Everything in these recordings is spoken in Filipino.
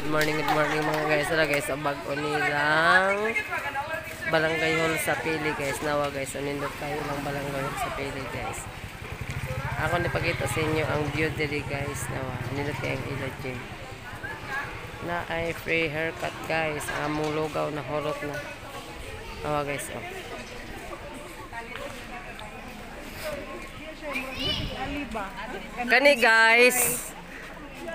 good morning mga guys. Tara guys, ang bago nilang Barangay Hall sa Pili guys. Nawa guys, nindot kayo ng Barangay Hall sa Pili guys. Ako nipakita sa inyo ang view diri guys. Nawa, nindot kayo ang ila gym. Na ay free haircut guys. Among lugaw na horot na. Nawa guys, oh. Kani guys.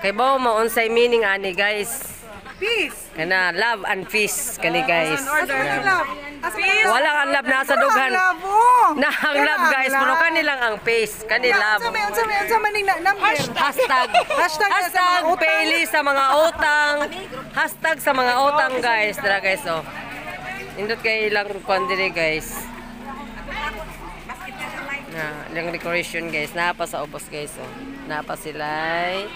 Kay bao mo unsay meaning ani guys? Peace. Kana love and peace kani guys. Peace. Wala ang love nasa dughan. Na ang love guys, pero kanilang ang peace, kani love. Unsa maning number? Hashtag pili sa mga utang. Hashtag sa mga utang guys. Tara guys, oh. Indot kay ilang kon diri guys. Na, yung decoration guys, napa sa ubos guys, oh. Napa sila'y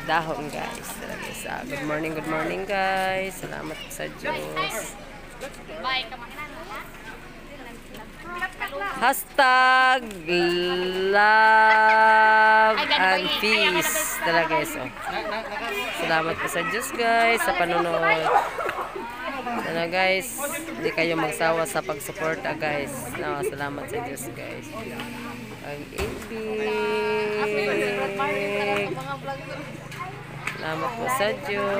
dahon guys. Tara guys, good morning guys. Salamat sa Diyos. Hashtag love and peace. Tara guys, oh. Salamat po sa Diyos guys sa panunod. Sana guys, hindi kayo magsawa sa pagsuporta guys. No, salamat sa Diyos guys. Ang ibig. Salamat po sa Diyos.